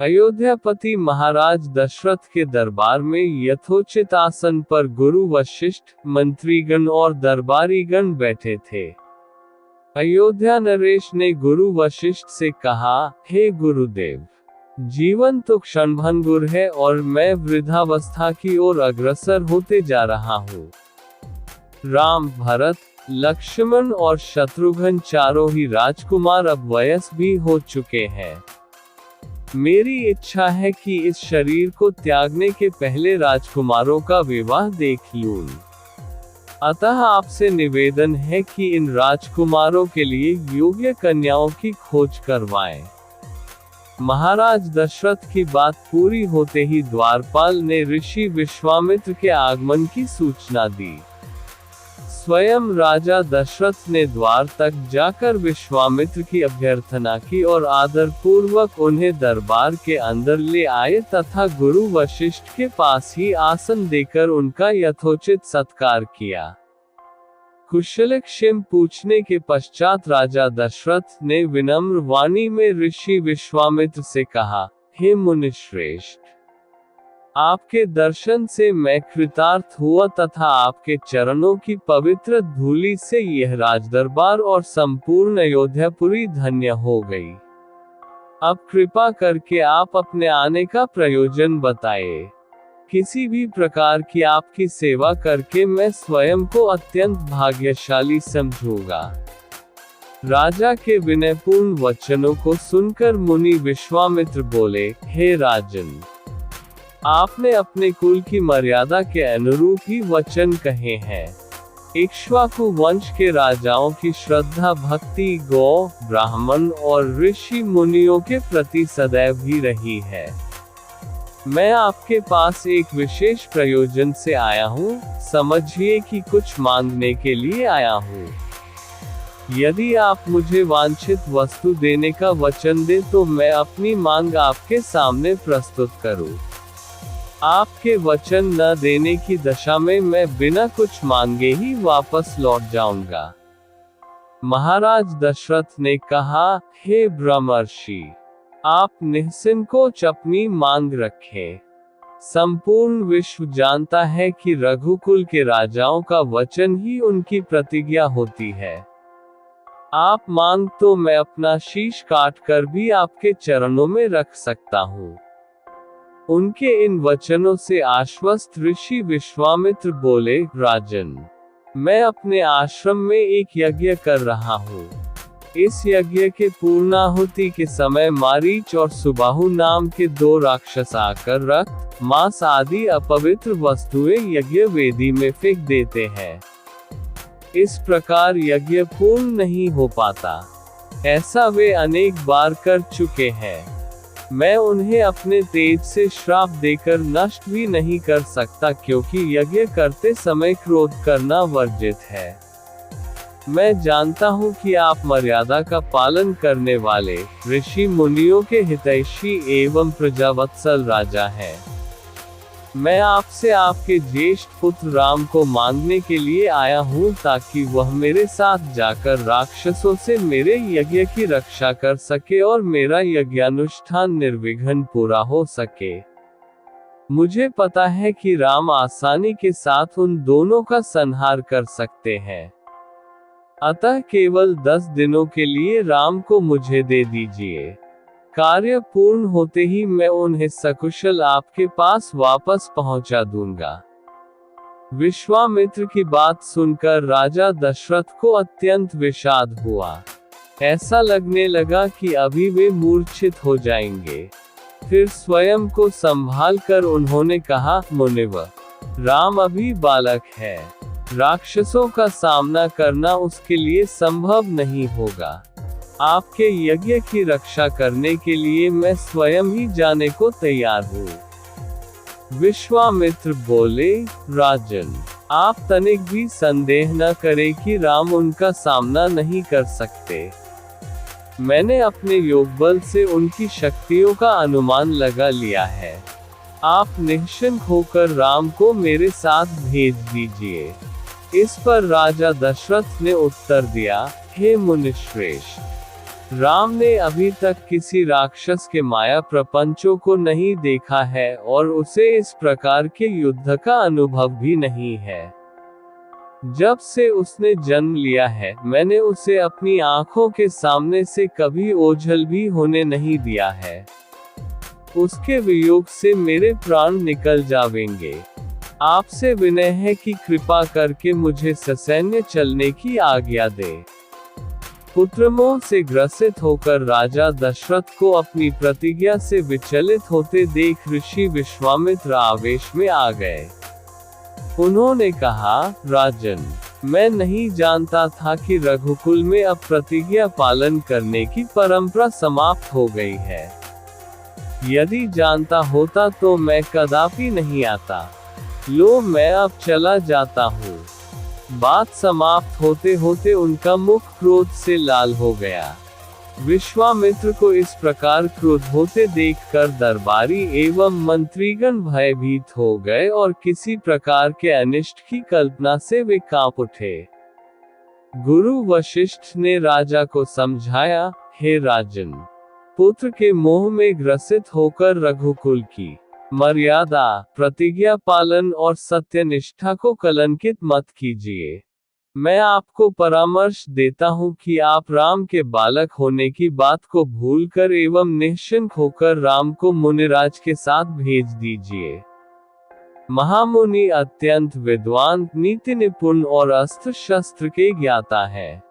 अयोध्यापति महाराज दशरथ के दरबार में यथोचित आसन पर गुरु वशिष्ठ, मंत्रीगण और दरबारीगण बैठे थे। अयोध्या नरेश ने गुरु वशिष्ठ से कहा, हे गुरुदेव, जीवन तो क्षणभंगुर है और मैं वृद्धावस्था की ओर अग्रसर होते जा रहा हूँ। राम, भरत, लक्ष्मण और शत्रुघ्न चारों ही राजकुमार अब वयस्क भी हो चुके हैं। मेरी इच्छा है कि इस शरीर को त्यागने के पहले राजकुमारों का विवाह देख लूं। अतः आपसे निवेदन है कि इन राजकुमारों के लिए योग्य कन्याओं की खोज करवाएं। महाराज दशरथ की बात पूरी होते ही द्वारपाल ने ऋषि विश्वामित्र के आगमन की सूचना दी। स्वयं राजा दशरथ ने द्वार तक जाकर विश्वामित्र की अभ्यर्थना की और आदरपूर्वक उन्हें दरबार के अंदर ले आए तथा गुरु वशिष्ठ के पास ही आसन देकर उनका यथोचित सत्कार किया। कुशलक्षेम पूछने के पश्चात राजा दशरथ ने विनम्र वाणी में ऋषि विश्वामित्र से कहा, हे मुनिश्रेष्ठ, आपके दर्शन से मैं कृतार्थ हुआ तथा आपके चरणों की पवित्र धूलि से यह राजदरबार और संपूर्ण अयोध्यापुरी धन्य हो गई। अब कृपा करके आप अपने आने का प्रयोजन बताएं। किसी भी प्रकार की आपकी सेवा करके मैं स्वयं को अत्यंत भाग्यशाली समझूंगा। राजा के विनयपूर्ण वचनों को सुनकर मुनि विश्वामित्र बोले, हे राजन, आपने अपने कुल की मर्यादा के अनुरूप ही वचन कहे हैं। इक्ष्वाकु वंश के राजाओं की श्रद्धा भक्ति गौ, ब्राह्मण और ऋषि मुनियों के प्रति सदैव ही रही है। मैं आपके पास एक विशेष प्रयोजन से आया हूँ, समझिए कि कुछ मांगने के लिए आया हूँ। यदि आप मुझे वांछित वस्तु देने का वचन दें तो मैं अपनी मांग आपके सामने प्रस्तुत करूँ। आपके वचन न देने की दशा में मैं बिना कुछ मांगे ही वापस लौट जाऊंगा। महाराज दशरथ ने कहा, हे ब्रह्मर्षि, आप निःसंकोच अपनी मांग रखें। संपूर्ण विश्व जानता है कि रघुकुल के राजाओं का वचन ही उनकी प्रतिज्ञा होती है। आप मांग तो मैं अपना शीश काट कर भी आपके चरणों में रख सकता हूँ। उनके इन वचनों से आश्वस्त ऋषि विश्वामित्र बोले, राजन, मैं अपने आश्रम में एक यज्ञ कर रहा हूँ। इस यज्ञ के पूर्णाहुति के समय मारीच और सुबाहु नाम के 2 राक्षस आकर रक्त, मांस आदि अपवित्र वस्तुएं यज्ञ वेदी में फेंक देते हैं। इस प्रकार यज्ञ पूर्ण नहीं हो पाता। ऐसा वे अनेक बार कर चुके हैं। मैं उन्हें अपने तेज से श्राप देकर नष्ट भी नहीं कर सकता, क्योंकि यज्ञ करते समय क्रोध करना वर्जित है। मैं जानता हूँ कि आप मर्यादा का पालन करने वाले ऋषि मुनियों के हितैषी एवं प्रजावत्सल राजा हैं। मैं आपसे आपके ज्येष्ठ पुत्र राम को मांगने के लिए आया हूँ ताकि वह मेरे साथ जाकर राक्षसों से मेरे यज्ञ की रक्षा कर सके और मेरा यज्ञानुष्ठान निर्विघ्न पूरा हो सके। मुझे पता है कि राम आसानी के साथ उन दोनों का संहार कर सकते हैं। अतः केवल 10 दिनों के लिए राम को मुझे दे दीजिए। कार्य पूर्ण होते ही मैं उन्हें सकुशल आपके पास वापस पहुंचा दूंगा। विश्वामित्र की बात सुनकर राजा दशरथ को अत्यंत विषाद हुआ। ऐसा लगने लगा कि अभी वे मूर्छित हो जाएंगे। फिर स्वयं को संभाल कर उन्होंने कहा, मुनिवर, राम अभी बालक है। राक्षसों का सामना करना उसके लिए संभव नहीं होगा। आपके यज्ञ की रक्षा करने के लिए मैं स्वयं ही जाने को तैयार हूँ। विश्वामित्र बोले, राजन, आप तनिक भी संदेह न करें कि राम उनका सामना नहीं कर सकते। मैंने अपने योगबल से उनकी शक्तियों का अनुमान लगा लिया है। आप निश्चिंत होकर राम को मेरे साथ भेज दीजिए। इस पर राजा दशरथ ने उत्तर दिया, हे मुनिश्रेष्ठ, राम ने अभी तक किसी राक्षस के माया प्रपंचों को नहीं देखा है और उसे इस प्रकार के युद्ध का अनुभव भी नहीं है। जब से उसने जन्म लिया है, मैंने उसे अपनी आंखों के सामने से कभी ओझल भी होने नहीं दिया है। उसके वियोग से मेरे प्राण निकल जावेंगे। आपसे विनय है कि कृपा करके मुझे ससैन्य चलने की आज्ञा दे। पुत्रमोह से ग्रसित होकर राजा दशरथ को अपनी प्रतिज्ञा से विचलित होते देख ऋषि विश्वामित्र आवेश में आ गए। उन्होंने कहा, राजन, मैं नहीं जानता था कि रघुकुल में अब प्रतिज्ञा पालन करने की परंपरा समाप्त हो गई है। यदि जानता होता तो मैं कदापि नहीं आता। लो, मैं अब चला जाता हूँ। बात समाप्त होते होते उनका मुख क्रोध से लाल हो गया। विश्वामित्र को इस प्रकार क्रोध होते देखकर दरबारी एवं मंत्रीगण भयभीत हो गए और किसी प्रकार के अनिष्ट की कल्पना से वे कांप उठे। गुरु वशिष्ठ ने राजा को समझाया, हे राजन, पुत्र के मोह में ग्रसित होकर रघुकुल की मर्यादा, प्रतिज्ञा पालन और सत्यनिष्ठा को कलंकित मत कीजिए। मैं आपको परामर्श देता हूँ कि आप राम के बालक होने की बात को भूलकर एवं निश्चिंत होकर राम को मुनिराज के साथ भेज दीजिए। महामुनि अत्यंत विद्वान, नीति निपुण और अस्त्र शस्त्र के ज्ञाता है।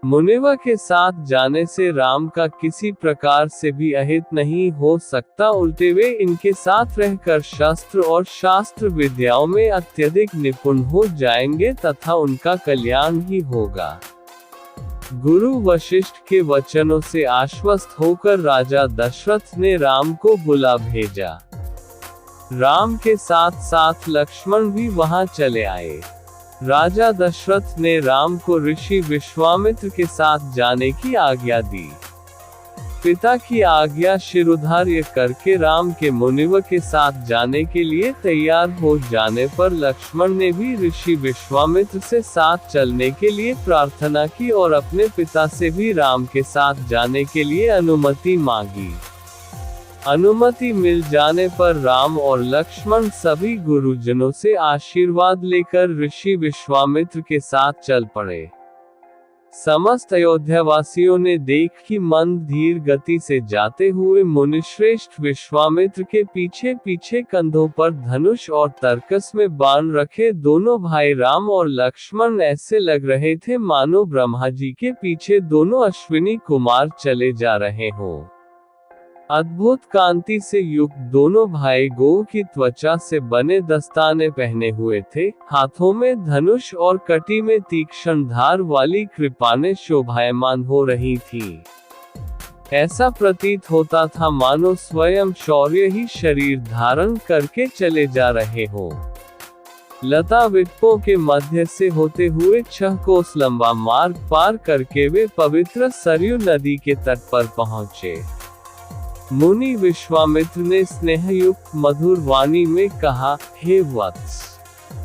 मुनिवा के साथ जाने से राम का किसी प्रकार से भी अहित नहीं हो सकता, उल्टे वे इनके साथ रहकर शस्त्र और शास्त्र विद्याओं में अत्यधिक निपुण हो जाएंगे तथा उनका कल्याण ही होगा। गुरु वशिष्ठ के वचनों से आश्वस्त होकर राजा दशरथ ने राम को बुला भेजा। राम के साथ साथ लक्ष्मण भी वहां चले आए। राजा दशरथ ने राम को ऋषि विश्वामित्र के साथ जाने की आज्ञा दी। पिता की आज्ञा शिरोधार्य करके राम के मुनिव के साथ जाने के लिए तैयार हो जाने पर लक्ष्मण ने भी ऋषि विश्वामित्र से साथ चलने के लिए प्रार्थना की और अपने पिता से भी राम के साथ जाने के लिए अनुमति मांगी। अनुमति मिल जाने पर राम और लक्ष्मण सभी गुरुजनों से आशीर्वाद लेकर ऋषि विश्वामित्र के साथ चल पड़े। समस्त अयोध्यावासियों ने देख कि मंद धीर गति से जाते हुए मुनिश्रेष्ठ विश्वामित्र के पीछे पीछे कंधों पर धनुष और तरकस में बाण रखे दोनों भाई राम और लक्ष्मण ऐसे लग रहे थे मानो ब्रह्मा जी के पीछे दोनों अश्विनी कुमार चले जा रहे हों। अद्भुत कांति से युक्त दोनों भाई गौ की त्वचा से बने दस्ताने पहने हुए थे, हाथों में धनुष और कटी में तीक्ष्ण धार वाली कृपानें शोभायमान हो रही थी। ऐसा प्रतीत होता था मानो स्वयं शौर्य ही शरीर धारण करके चले जा रहे हो। लता वृक्षों के मध्य से होते हुए 6 कोस लंबा मार्ग पार करके वे पवित्र सरयू नदी के तट पर पहुंचे। मुनि विश्वामित्र ने स्नेहयुक्त मधुर वाणी में कहा, हे वत्स,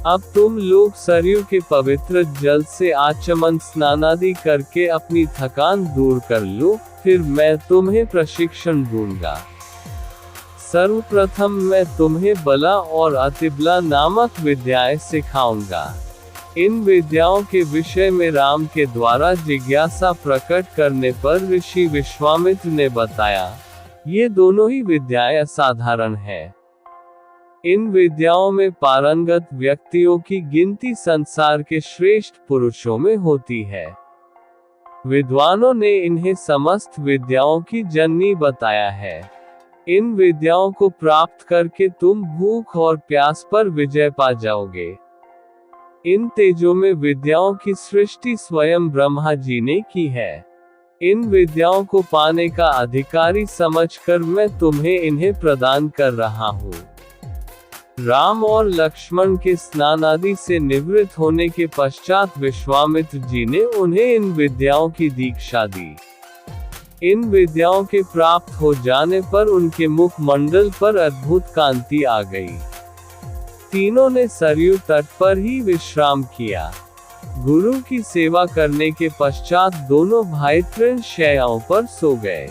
अब तुम लोग सरयू के पवित्र जल से आचमन स्नानादि करके अपनी थकान दूर कर लो, फिर मैं तुम्हें प्रशिक्षण दूंगा। सर्वप्रथम मैं तुम्हें बला और अतिबला नामक विद्याएं सिखाऊंगा। इन विद्याओं के विषय में राम के द्वारा जिज्ञासा प्रकट करने पर ऋषि विश्वामित्र ने बताया, ये दोनों ही विद्याएं असाधारण हैं। इन विद्याओं में पारंगत व्यक्तियों की गिनती संसार के श्रेष्ठ पुरुषों में होती है। विद्वानों ने इन्हें समस्त विद्याओं की जननी बताया है। इन विद्याओं को प्राप्त करके तुम भूख और प्यास पर विजय पा जाओगे। इन तेजों में विद्याओं की सृष्टि स्वयं ब्रह्मा जी ने की है। इन विद्याओं को पाने का अधिकारी समझकर मैं तुम्हें इन्हें प्रदान कर रहा हूँ। राम और लक्ष्मण के स्नान आदि से निवृत्त होने के पश्चात विश्वामित्र जी ने उन्हें इन विद्याओं की दीक्षा दी। इन विद्याओं के प्राप्त हो जाने पर उनके मुख मंडल पर अद्भुत कांति आ गई। तीनों ने सरयू तट पर ही विश्राम किया। गुरु की सेवा करने के पश्चात दोनों भाई तृण शैयाओं पर सो गए।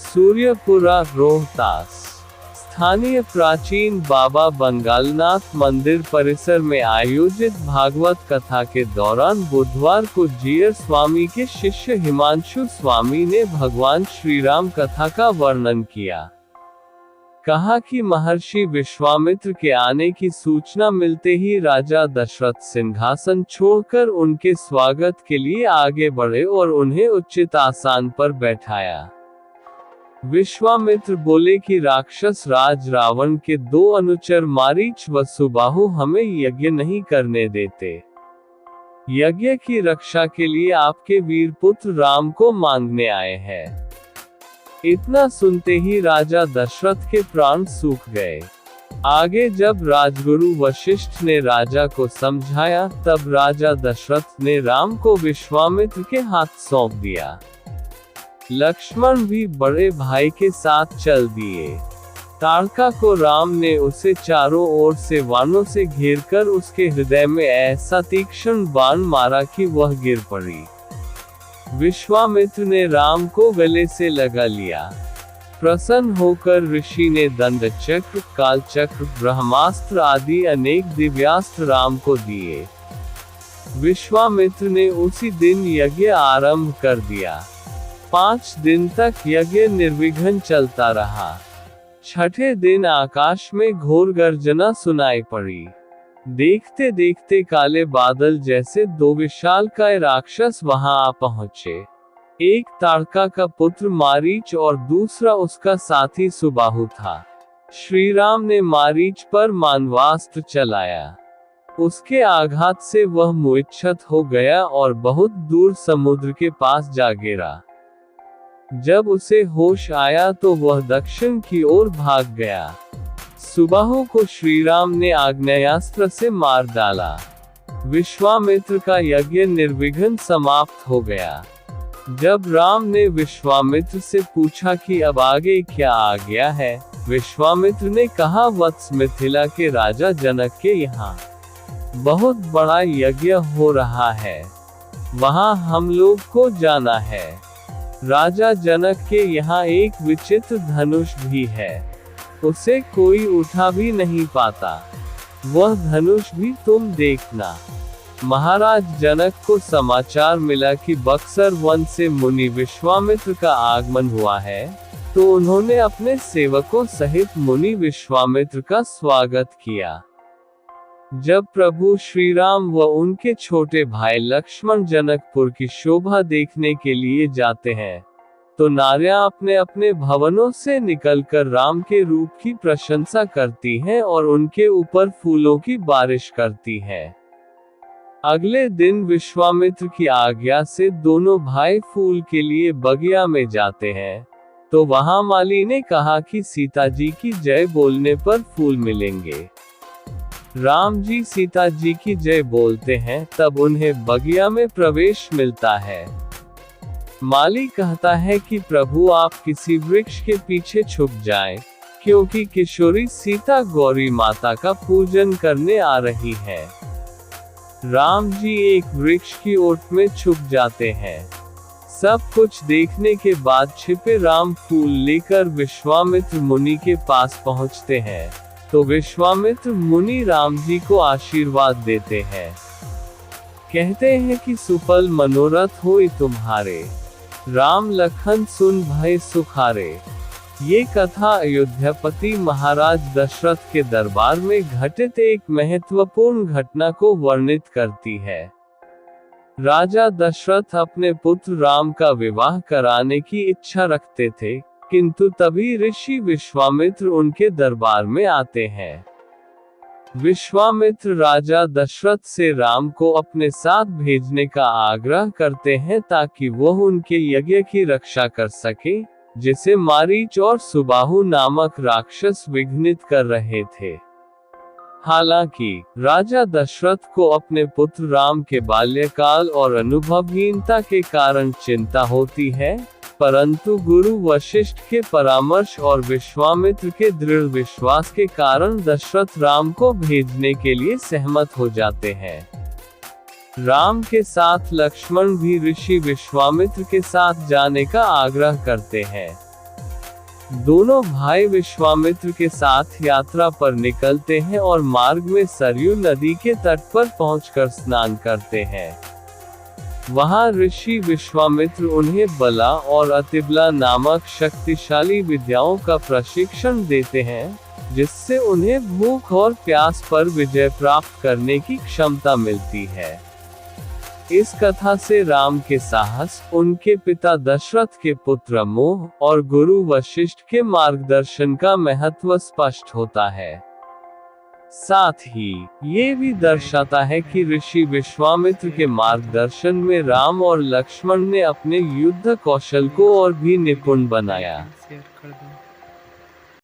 सूर्यपुरा, रोहतास। स्थानीय प्राचीन बाबा बंगालनाथ मंदिर परिसर में आयोजित भागवत कथा के दौरान बुधवार को जीयर स्वामी के शिष्य हिमांशु स्वामी ने भगवान श्री राम कथा का वर्णन किया। कहा कि महर्षि विश्वामित्र के आने की सूचना मिलते ही राजा दशरथ सिंहासन छोड़कर उनके स्वागत के लिए आगे बढ़े और उन्हें उचित आसन पर बैठाया। विश्वामित्र बोले कि राक्षस राज रावण के 2 अनुचर मारीच व सुबाहु हमें यज्ञ नहीं करने देते। यज्ञ की रक्षा के लिए आपके वीर पुत्र राम को मांगने आए हैं। इतना सुनते ही राजा दशरथ के प्राण सूख गए। आगे जब राजगुरु वशिष्ठ ने राजा को समझाया, तब राजा दशरथ ने राम को विश्वामित्र के हाथ सौंप दिया। लक्ष्मण भी बड़े भाई के साथ चल दिए। ताड़का को राम ने उसे चारों ओर से वानों से घेरकर उसके हृदय में ऐसा तीक्ष्ण बाण मारा कि वह गिर पड़ी। विश्वामित्र ने राम को गले से लगा लिया। प्रसन्न होकर ऋषि ने दंड चक्र, काल चक्र, ब्रह्मास्त्र आदि अनेक दिव्यास्त्र राम को दिए। विश्वामित्र ने उसी दिन यज्ञ आरंभ कर दिया। 5 दिन तक यज्ञ निर्विघ्न चलता रहा। 6ठे दिन आकाश में घोर गर्जना सुनाई पड़ी। देखते देखते काले बादल जैसे 2 विशालकाय राक्षस वहां आ पहुंचे। एक ताड़का का पुत्र मारीच और दूसरा उसका साथी सुबाहु था। श्री राम ने मारीच पर मानवास्त्र चलाया। उसके आघात से वह मूर्छित हो गया और बहुत दूर समुद्र के पास जा गिरा। जब उसे होश आया तो वह दक्षिण की ओर भाग गया। सुबाहु को श्रीराम ने आग्नेयास्त्र से मार डाला। विश्वामित्र का यज्ञ निर्विघ्न समाप्त हो गया। जब राम ने विश्वामित्र से पूछा कि अब आगे क्या आ गया है, विश्वामित्र ने कहा, वत्स मिथिला के राजा जनक के यहाँ बहुत बड़ा यज्ञ हो रहा है, वहाँ हम लोग को जाना है। राजा जनक के यहाँ एक विचित्र धनुष भी है, उसे कोई उठा भी नहीं पाता। वह धनुष भी तुम देखना। महाराज जनक को समाचार मिला कि बक्सर वन से मुनि विश्वामित्र का आगमन हुआ है, तो उन्होंने अपने सेवकों सहित मुनि विश्वामित्र का स्वागत किया। जब प्रभु श्री राम व उनके छोटे भाई लक्ष्मण जनकपुर की शोभा देखने के लिए जाते हैं, तो नारियां अपने अपने भवनों से निकलकर राम के रूप की प्रशंसा करती हैं और उनके ऊपर फूलों की बारिश करती हैं। अगले दिन विश्वामित्र की आज्ञा से दोनों भाई फूल के लिए बगिया में जाते हैं, तो वहां माली ने कहा कि सीता जी की जय बोलने पर फूल मिलेंगे। राम जी सीता जी की जय बोलते हैं, तब उन्हें बगिया में प्रवेश मिलता है। माली कहता है कि प्रभु आप किसी वृक्ष के पीछे छुप जाएं, क्योंकि किशोरी सीता गौरी माता का पूजन करने आ रही है। राम जी एक वृक्ष की ओट में छुप जाते हैं। सब कुछ देखने के बाद छिपे राम फूल लेकर विश्वामित्र मुनि के पास पहुंचते हैं, तो विश्वामित्र मुनि राम जी को आशीर्वाद देते हैं। कहते हैं कि सुफल मनोरथ होई तुम्हारे, राम लखन सुन भय सुखारे। ये कथा अयोध्यापति महाराज दशरथ के दरबार में घटित एक महत्वपूर्ण घटना को वर्णित करती है। राजा दशरथ अपने पुत्र राम का विवाह कराने की इच्छा रखते थे, किंतु तभी ऋषि विश्वामित्र उनके दरबार में आते हैं। विश्वामित्र राजा दशरथ से राम को अपने साथ भेजने का आग्रह करते हैं ताकि वह उनके यज्ञ की रक्षा कर सके, जिसे मारीच और सुबाहु नामक राक्षस विघ्नित कर रहे थे। हालांकि राजा दशरथ को अपने पुत्र राम के बाल्यकाल और अनुभवहीनता के कारण चिंता होती है, परंतु गुरु वशिष्ठ के परामर्श और विश्वामित्र के दृढ़ विश्वास के कारण दशरथ राम को भेजने के लिए सहमत हो जाते हैं। राम के साथ लक्ष्मण भी ऋषि विश्वामित्र के साथ जाने का आग्रह करते हैं। दोनों भाई विश्वामित्र के साथ यात्रा पर निकलते हैं और मार्ग में सरयू नदी के तट पर पहुंचकर स्नान करते हैं। वहां ऋषि विश्वामित्र उन्हें बला और अतिबला नामक शक्तिशाली विद्याओं का प्रशिक्षण देते हैं, जिससे उन्हें भूख और प्यास पर विजय प्राप्त करने की क्षमता मिलती है। इस कथा से राम के साहस, उनके पिता दशरथ के पुत्र मोह और गुरु वशिष्ठ के मार्गदर्शन का महत्व स्पष्ट होता है। साथ ही ये भी दर्शाता है कि ऋषि विश्वामित्र के मार्गदर्शन में राम और लक्ष्मण ने अपने युद्ध कौशल को और भी निपुण बनाया।